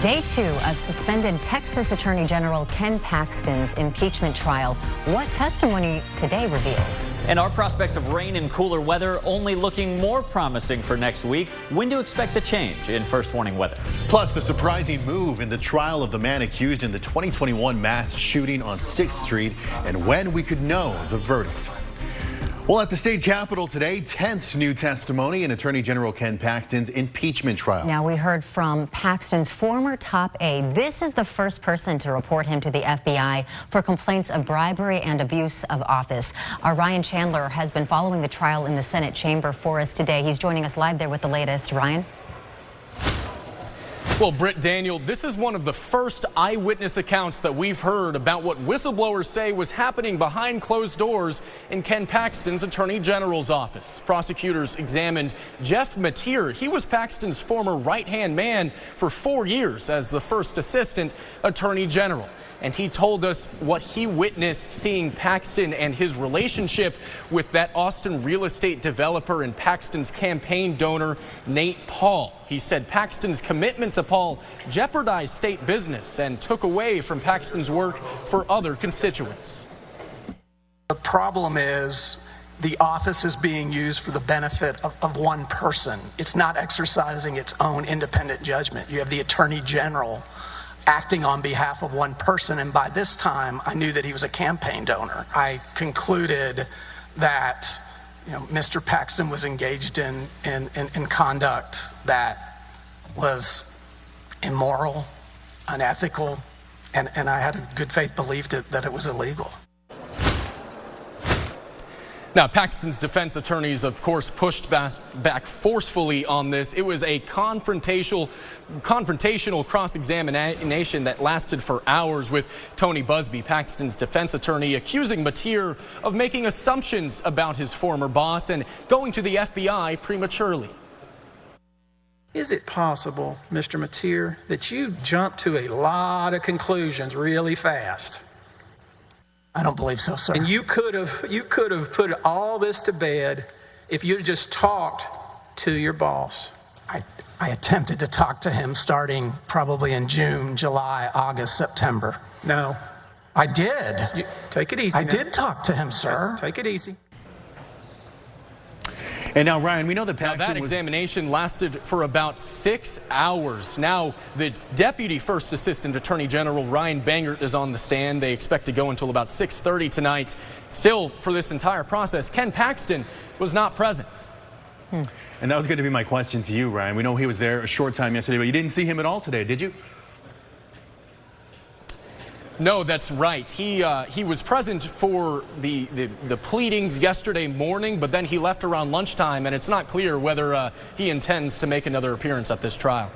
Day 2 of suspended Texas Attorney General Ken Paxton's impeachment trial. What testimony today revealed? And our prospects of rain and cooler weather only looking more promising for next week. When to expect the change in First Warning Weather. Plus, the surprising move in the trial of the man accused in the 2021 mass shooting on 6th Street and when we could know the verdict. Well, at the state capitol today, tense new testimony in Attorney General Ken Paxton's impeachment trial. Now, we heard from Paxton's former top aide. This is the first person to report him to the FBI for complaints of bribery and abuse of office. Our Ryan Chandler has been following the trial in the Senate chamber for us today. He's joining us live there with the latest. Ryan? Well, Britt, Daniel, this is one of the first eyewitness accounts that we've heard about what whistleblowers say was happening behind closed doors in Ken Paxton's Attorney General's office. Prosecutors examined Jeff Mateer. He was Paxton's former right-hand man for 4 years as the first assistant Attorney General. And he told us what he witnessed seeing Paxton and his relationship with that Austin real estate developer and Paxton's campaign donor, Nate Paul. He said Paxton's commitment to Paul jeopardized state business and took away from Paxton's work for other constituents. The problem is the office is being used for the benefit of one person. It's not exercising its own independent judgment. You have the Attorney General acting on behalf of one person, and by this time I knew that he was a campaign donor. I concluded that Mr. Paxton was engaged in conduct that was immoral, unethical, and I had a good faith belief that it was illegal. Now, Paxton's defense attorneys, of course, pushed back forcefully on this. It was a confrontational cross-examination that lasted for hours with Tony Busby, Paxton's defense attorney, accusing Mateer of making assumptions about his former boss and going to the FBI prematurely. Is it possible, Mr. Mateer, that you jumped to a lot of conclusions really fast? I don't believe so, sir. And you could have put all this to bed if you had just talked to your boss. I attempted to talk to him starting probably in June, July, August, September. No. I did. Take it easy. I did talk to him, sir. Take it easy. And now, Ryan, we know that Paxton that examination lasted for about 6 hours. Now, the Deputy First Assistant Attorney General Ryan Bangert is on the stand. They expect to go until about 6:30 tonight. Still, for this entire process, Ken Paxton was not present. And that was going to be my question to you, Ryan. We know he was there a short time yesterday, but you didn't see him at all today, did you? No, that's right. He was present for the pleadings yesterday morning, but then he left around lunchtime, and it's not clear whether he intends to make another appearance at this trial.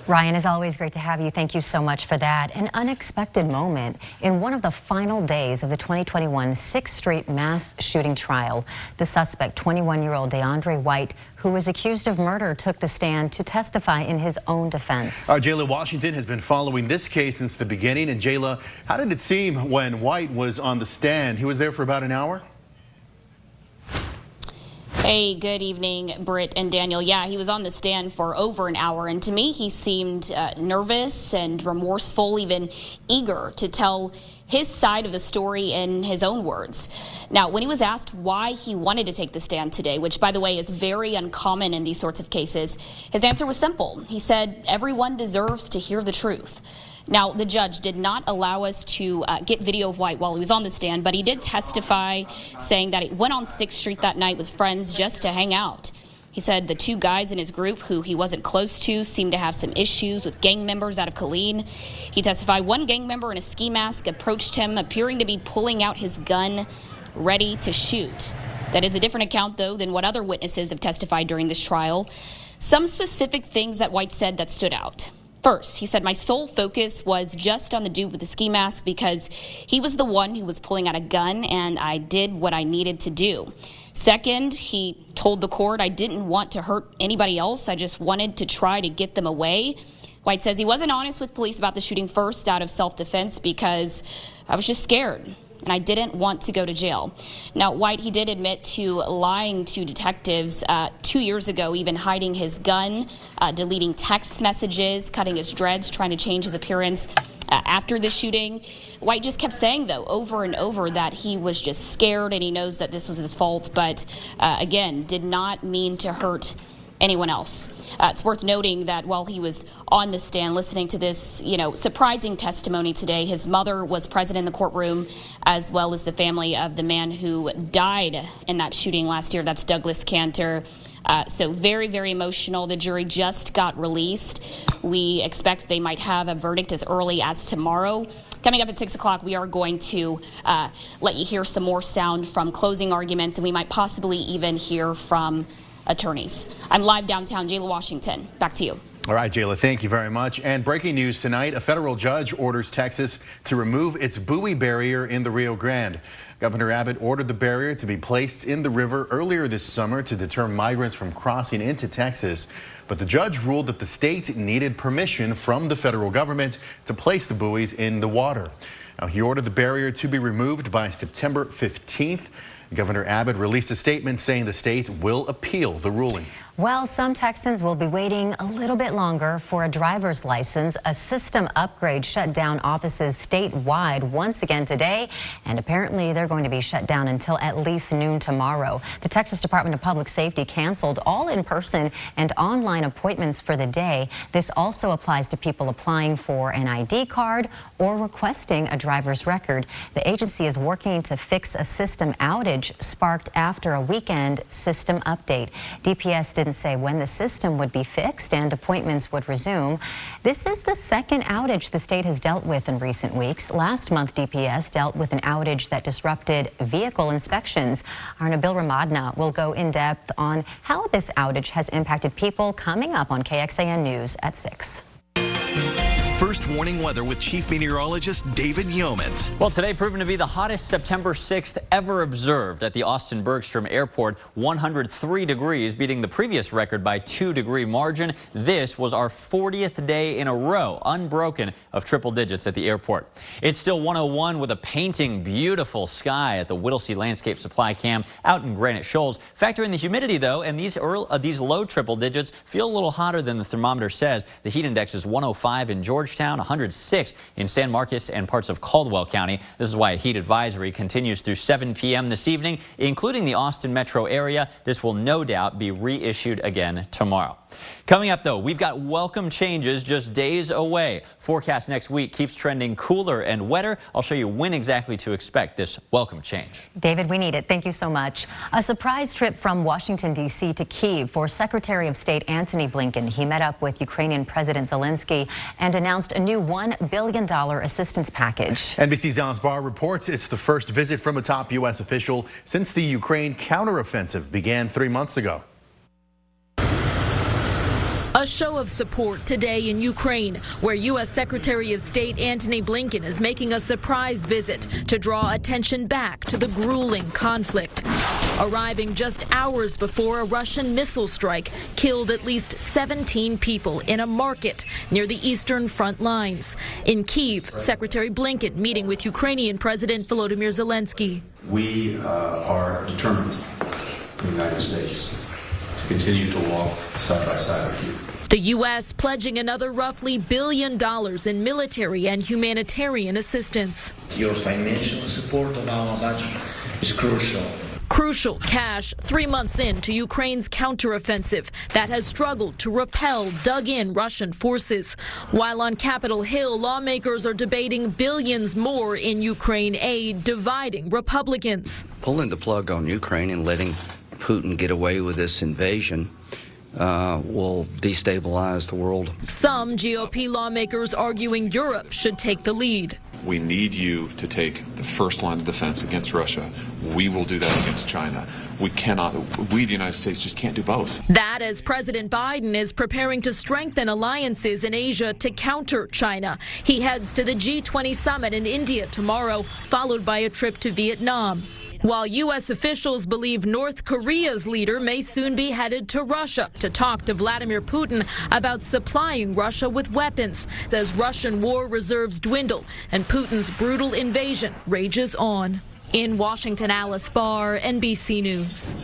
Ryan, as always, great to have you. Thank you so much for that. An unexpected moment in one of the final days of the 2021 6th Street mass shooting trial. The suspect, 21-year-old DeAndre White, who was accused of murder, took the stand to testify in his own defense. Our Jayla Washington has been following this case since the beginning. And Jayla, how did it seem when White was on the stand? He was there for about an hour? Hey, good evening, Britt and Daniel. Yeah, he was on the stand for over an hour, and to me, he seemed nervous and remorseful, even eager to tell his side of the story in his own words. Now, when he was asked why he wanted to take the stand today, which, by the way, is very uncommon in these sorts of cases, his answer was simple. He said, everyone deserves to hear the truth. Now, the judge did not allow us to get video of White while he was on the stand, but he did testify saying that he went on 6th Street that night with friends just to hang out. He said the two guys in his group who he wasn't close to seemed to have some issues with gang members out of Killeen. He testified one gang member in a ski mask approached him, appearing to be pulling out his gun, ready to shoot. That is a different account, though, than what other witnesses have testified during this trial. Some specific things that White said that stood out. First, he said, my sole focus was just on the dude with the ski mask because he was the one who was pulling out a gun and I did what I needed to do. Second, he told the court I didn't want to hurt anybody else. I just wanted to try to get them away. White says he wasn't honest with police about the shooting first out of self-defense because I was just scared. and I didn't want to go to jail. Now, White, he did admit to lying to detectives 2 years ago, even hiding his gun, deleting text messages, cutting his dreads, trying to change his appearance after the shooting. White just kept saying, though, over and over that he was just scared and he knows that this was his fault, but again, did not mean to hurt anyone else. It's worth noting that while he was on the stand listening to this, surprising testimony today, his mother was present in the courtroom, as well as the family of the man who died in that shooting last year. That's Douglas Cantor. So very, very emotional. The jury just got released. We expect they might have a verdict as early as tomorrow. Coming up at 6 o'clock, we are going to let you hear some more sound from closing arguments, and we might possibly even hear from attorneys. I'm live downtown. Jayla Washington, back to you. All right, Jayla, thank you very much. And breaking news tonight, a federal judge orders Texas to remove its buoy barrier in the Rio Grande. Governor Abbott ordered the barrier to be placed in the river earlier this summer to deter migrants from crossing into Texas. But the judge ruled that the state needed permission from the federal government to place the buoys in the water. Now, he ordered the barrier to be removed by September 15th. Governor Abbott released a statement saying the state will appeal the ruling. Well, some Texans will be waiting a little bit longer for a driver's license. A system upgrade shut down offices statewide once again today, and apparently they're going to be shut down until at least noon tomorrow. The Texas Department of Public Safety canceled all in-person and online appointments for the day. This also applies to people applying for an ID card or requesting a driver's record. The agency is working to fix a system outage sparked after a weekend system update. DPS didn't say when the system would be fixed and appointments would resume. This is the second outage the state has dealt with in recent weeks. Last month, DPS dealt with an outage that disrupted vehicle inspections. Our Nabil Ramadna will go in depth on how this outage has impacted people coming up on KXAN News at 6. First warning weather with Chief Meteorologist David Yeomans. Well, today proven to be the hottest September 6th ever observed at the Austin Bergstrom Airport. 103 degrees, beating the previous record by 2-degree margin. This was our 40th day in a row, unbroken, of triple digits at the airport. It's still 101 with a painting beautiful sky at the Whittlesey Landscape Supply Camp out in Granite Shoals. Factor in the humidity, though, and these low triple digits feel a little hotter than the thermometer says. The heat index is 105 in Georgetown, 106 in San Marcos and parts of Caldwell County. This is why a heat advisory continues through 7 p.m. this evening, including the Austin metro area. This will no doubt be reissued again tomorrow. Coming up, though, we've got welcome changes just days away. Forecast next week keeps trending cooler and wetter. I'll show you when exactly to expect this welcome change. David, we need it. Thank you so much. A surprise trip from Washington, D.C. to Kyiv for Secretary of State Antony Blinken. He met up with Ukrainian President Zelensky and announced a new $1 billion assistance package. NBC's Alice Barr reports it's the first visit from a top U.S. official since the Ukraine counteroffensive began 3 months ago. A show of support today in Ukraine, where U.S. Secretary of State Antony Blinken is making a surprise visit to draw attention back to the grueling conflict. Arriving just hours before a Russian missile strike killed at least 17 people in a market near the eastern front lines. In Kyiv, Secretary Blinken meeting with Ukrainian President Volodymyr Zelensky. We are determined in the United States to continue to walk side by side with you. The U.S. pledging another roughly $1 billion in military and humanitarian assistance. Your financial support of our budget is crucial. Crucial cash 3 months into Ukraine's counteroffensive that has struggled to repel dug-in Russian forces. While on Capitol Hill, lawmakers are debating billions more in Ukraine aid, dividing Republicans. Pulling the plug on Ukraine and letting Putin get away with this invasion will destabilize the world. Some GOP lawmakers arguing Europe should take the lead. We need you to take the first line of defense against Russia. We will do that against China. We, the United States, just can't do both. That as President Biden is preparing to strengthen alliances in Asia to counter China. He heads to the G20 summit in India tomorrow, followed by a trip to Vietnam. While U.S. officials believe North Korea's leader may soon be headed to Russia to talk to Vladimir Putin about supplying Russia with weapons, as Russian war reserves dwindle and Putin's brutal invasion rages on. In Washington, Alice Barr, NBC News.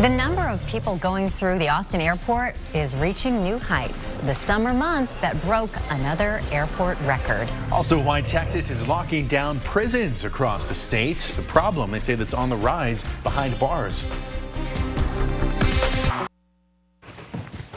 The number of people going through the Austin airport is reaching new heights. The summer month that broke another airport record. Also, why Texas is locking down prisons across the state. The problem, they say, that's on the rise behind bars.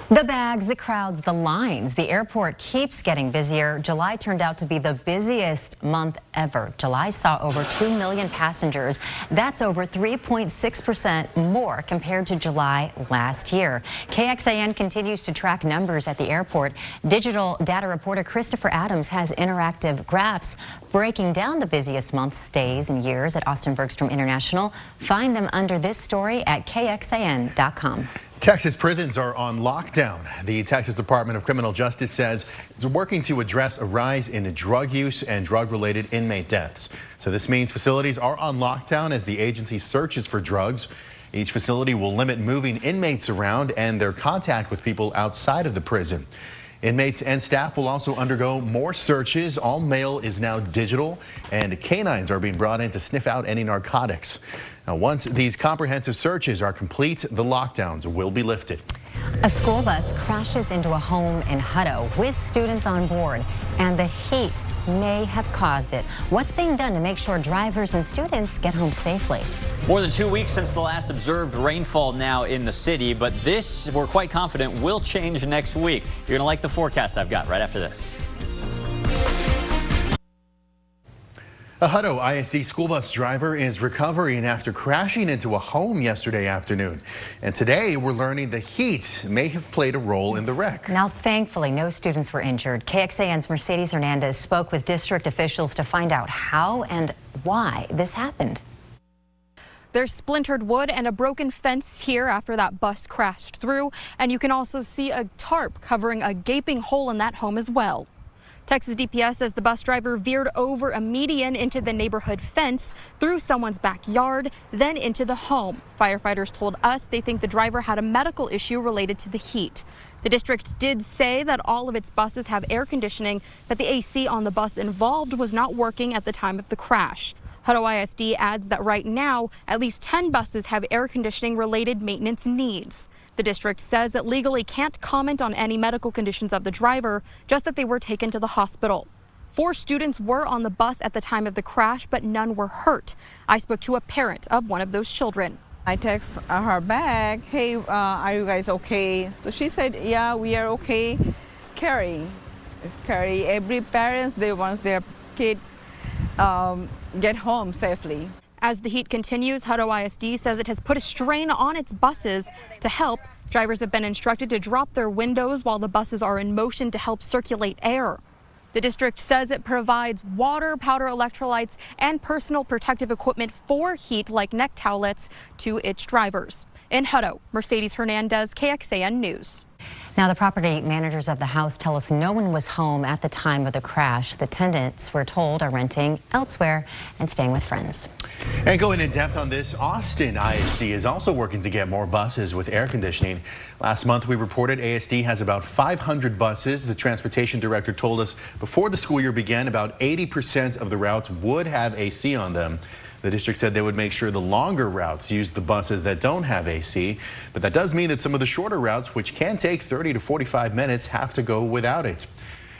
The bags, the crowds, the lines. The airport keeps getting busier. July turned out to be the busiest month ever. July saw over 2 million passengers. That's over 3.6% more compared to July last year. KXAN continues to track numbers at the airport. Digital data reporter Christopher Adams has interactive graphs breaking down the busiest months, days, and years at Austin Bergstrom International. Find them under this story at KXAN.com. Texas prisons are on lockdown. The Texas Department of Criminal Justice says it's working to address a rise in drug use and drug-related inmate deaths. So this means facilities are on lockdown as the agency searches for drugs. Each facility will limit moving inmates around and their contact with people outside of the prison. Inmates and staff will also undergo more searches. All mail is now digital, and canines are being brought in to sniff out any narcotics. Now, once these comprehensive searches are complete, the lockdowns will be lifted. A school bus crashes into a home in Hutto with students on board, and the heat may have caused it. What's being done to make sure drivers and students get home safely? More than 2 weeks since the last observed rainfall now in the city, but this, we're quite confident, will change next week. You're going to like the forecast I've got right after this. A Hutto ISD school bus driver is recovering after crashing into a home yesterday afternoon. And today we're learning the heat may have played a role in the wreck. Now, thankfully, no students were injured. KXAN's Mercedes Hernandez spoke with district officials to find out how and why this happened. There's splintered wood and a broken fence here after that bus crashed through. And you can also see a tarp covering a gaping hole in that home as well. Texas DPS says the bus driver veered over a median into the neighborhood fence, through someone's backyard, then into the home. Firefighters told us they think the driver had a medical issue related to the heat. The district did say that all of its buses have air conditioning, but the AC on the bus involved was not working at the time of the crash. Hutto ISD adds that right now, at least 10 buses have air conditioning related maintenance needs. The district says it legally can't comment on any medical conditions of the driver, just that they were taken to the hospital. 4 students were on the bus at the time of the crash, but none were hurt. I spoke to a parent of one of those children. I text her back, hey, are you guys okay? So she said, yeah, we are okay. It's scary. It's scary. Every parent, they want their kid get home safely. As the heat continues, Hutto ISD says it has put a strain on its buses. To help, drivers have been instructed to drop their windows while the buses are in motion to help circulate air. The district says it provides water, powder electrolytes, and personal protective equipment for heat like neck towelettes to its drivers. In Hutto, Mercedes Hernandez, KXAN News. Now, the property managers of the house tell us no one was home at the time of the crash. The tenants, we're told, are renting elsewhere and staying with friends. And going in depth on this, Austin ISD is also working to get more buses with air conditioning. Last month, we reported ASD has about 500 buses. The transportation director told us before the school year began, about 80% of the routes would have AC on them. The district said they would make sure the longer routes use the buses that don't have AC, but that does mean that some of the shorter routes, which can take 30 to 45 minutes, have to go without it.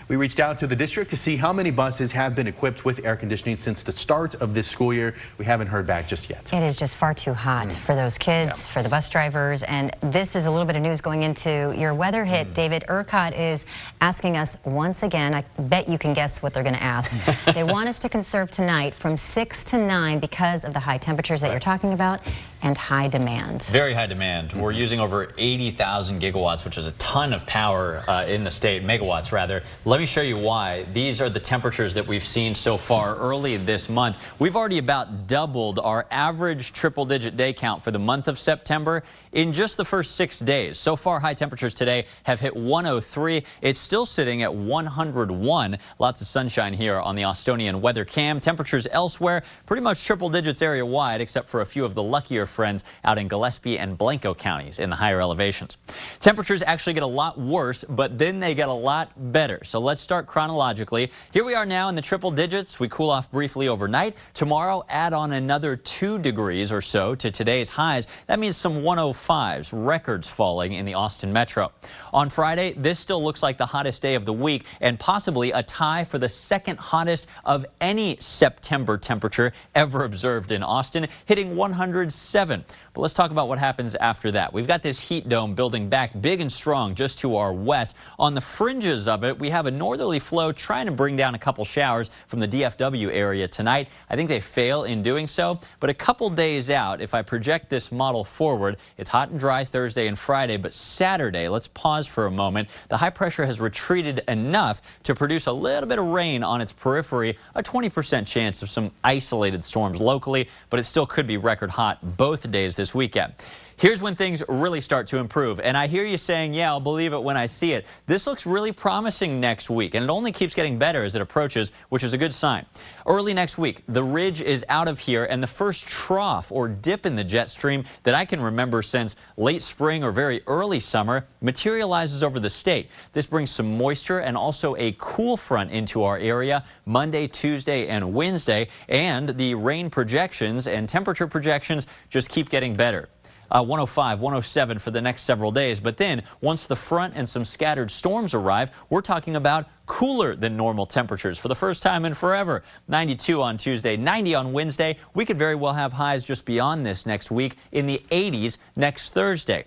We reached out to the district to see how many buses have been equipped with air conditioning since the start of this school year. We haven't heard back just yet. It is just far too hot for those kids, for the bus drivers, and this is a little bit of news going into your weather hit. David Urquhart is asking us once again, I bet you can guess what they're going to ask. They want us to conserve tonight from 6 to 9 because of the high temperatures that you're talking about and high demand. Very high demand. We're using over 80,000 gigawatts, which is a ton of power in the state, megawatts rather. Let me show you why. These are the temperatures that we've seen so far early this month. We've already about doubled our average triple-digit day count for the month of September in just the first 6 days. So far, high temperatures today have hit 103. It's still sitting at 101. Lots of sunshine here on the Austonian weather cam. Temperatures elsewhere pretty much triple digits area-wide, except for a few of the luckier friends out in Gillespie and Blanco counties in the higher elevations. Temperatures actually get a lot worse, but then they get a lot better. So let's start chronologically. Here we are now in the triple digits. We cool off briefly overnight. Tomorrow, add on another 2 degrees or so to today's highs. That means some 105s, records falling in the Austin metro. On Friday, this still looks like the hottest day of the week and possibly a tie for the second hottest of any September temperature ever observed in Austin, hitting 107. But let's talk about what happens after that. We've got this heat dome building back big and strong just to our west. On the fringes of it, we have a northerly flow trying to bring down a couple showers from the DFW area tonight. I think they fail in doing so, but a couple days out, if I project this model forward, it's hot and dry Thursday and Friday, but Saturday, let's pause for a moment. The high pressure has retreated enough to produce a little bit of rain on its periphery, a 20% chance of some isolated storms locally, but it still could be record hot both days this weekend. Here's when things really start to improve. And I hear you saying, yeah, I'll believe it when I see it. This looks really promising next week, and it only keeps getting better as it approaches, which is a good sign. Early next week, the ridge is out of here, and the first trough or dip in the jet stream that I can remember since late spring or very early summer materializes over the state. This brings some moisture and also a cool front into our area Monday, Tuesday, and Wednesday, and the rain projections and temperature projections just keep getting better. 105, 107 for the next several days. But then once the front and some scattered storms arrive, we're talking about cooler than normal temperatures for the first time in forever. 92 on Tuesday, 90 on Wednesday. We could very well have highs just beyond this next week in the 80s next Thursday.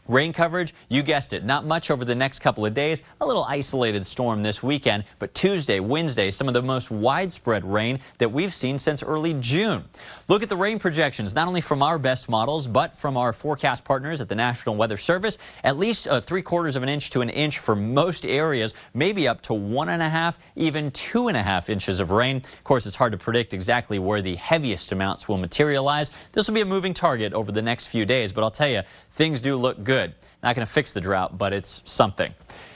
Rain coverage, you guessed it, not much over the next couple of days. A little isolated storm this weekend, but Tuesday, Wednesday, some of the most widespread rain that we've seen since early June. Look at the rain projections, not only from our best models, but from our forecast partners at the National Weather Service. At least 3/4 of an inch to an inch for most areas, maybe up to 1.5, even 2.5 inches of rain. Of course, it's hard to predict exactly where the heaviest amounts will materialize. This will be a moving target over the next few days, but I'll tell you, things do look good. Not going to fix the drought, but it's something.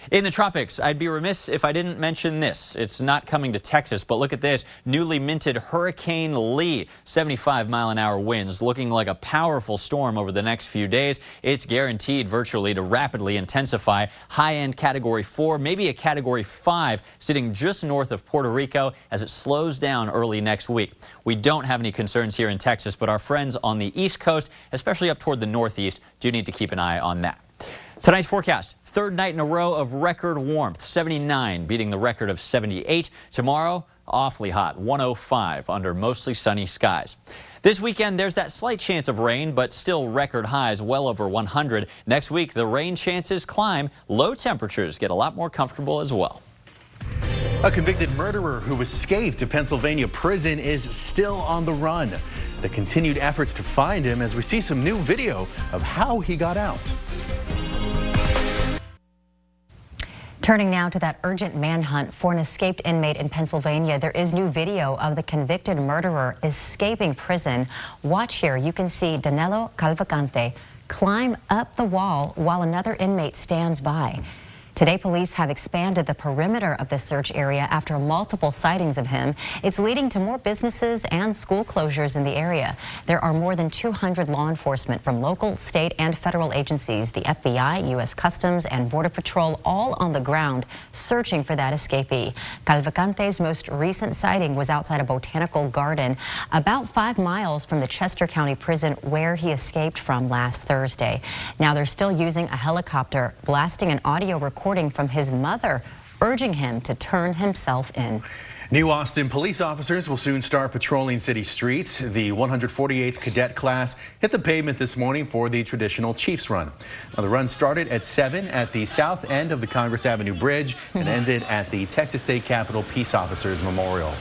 In the tropics, I'd be remiss if I didn't mention this. It's not coming to Texas, but look at this. Newly minted Hurricane Lee, 75-mile-an-hour winds, looking like a powerful storm over the next few days. It's guaranteed virtually to rapidly intensify. High-end Category 4, maybe a Category 5, sitting just north of Puerto Rico as it slows down early next week. We don't have any concerns here in Texas, but our friends on the East Coast, especially up toward the Northeast, do need to keep an eye on that. Tonight's forecast, third night in a row of record warmth, 79 beating the record of 78. Tomorrow, awfully hot, 105 under mostly sunny skies. This weekend, there's that slight chance of rain, but still record highs well over 100. Next week, the rain chances climb. Low temperatures get a lot more comfortable as well. A convicted murderer who escaped a Pennsylvania prison is still on the run. The continued efforts to find him as we see some new video of how he got out. Turning now to that urgent manhunt for an escaped inmate in Pennsylvania. There is new video of the convicted murderer escaping prison. Watch here. You can see Danilo Calvacante climb up the wall while another inmate stands by. Today, police have expanded the perimeter of the search area after multiple sightings of him. It's leading to more businesses and school closures in the area. There are more than 200 law enforcement from local, state, and federal agencies, the FBI, U.S. Customs, and Border Patrol, all on the ground searching for that escapee. Calvacante's most recent sighting was outside a botanical garden about 5 miles from the Chester County Prison where he escaped from last Thursday. Now they're still using a helicopter, blasting an audio recording from his mother, urging him to turn himself in. New Austin police officers will soon start patrolling city streets. The 148th cadet class hit the pavement this morning for the traditional Chiefs run. Now, the run started at 7 at the south end of the Congress Avenue Bridge and ended at the Texas State Capitol Peace Officers Memorial.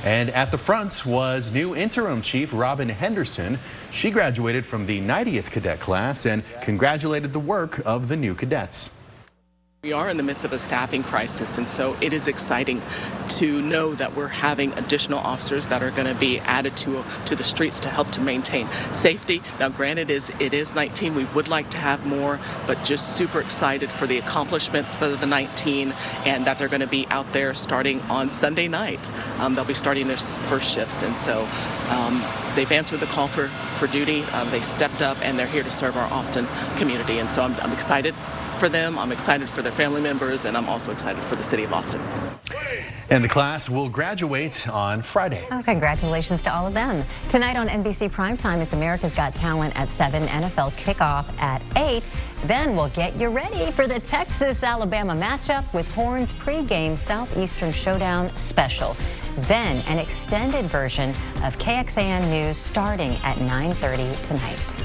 And at the front was new interim chief Robin Henderson. She graduated from the 90th cadet class and congratulated the work of the new cadets. We are in the midst of a staffing crisis, and so it is exciting to know that we're having additional officers that are going to be added to the streets to help to maintain safety. Now, granted, it is 19. We would like to have more, but just super excited for the accomplishments for the 19 and that they're going to be out there starting on Sunday night. They'll be starting their first shifts, and so they've answered the call for duty. They stepped up, and they're here to serve our Austin community, and so I'm excited for them. I'm excited for their family members, and I'm also excited for the city of Austin. And the class will graduate on Friday. Oh, congratulations to all of them. Tonight on NBC Primetime, it's America's Got Talent at 7, NFL kickoff at 8. Then we'll get you ready for the Texas-Alabama matchup with Horn's pregame Southeastern Showdown special. Then an extended version of KXAN News starting at 9:30 tonight.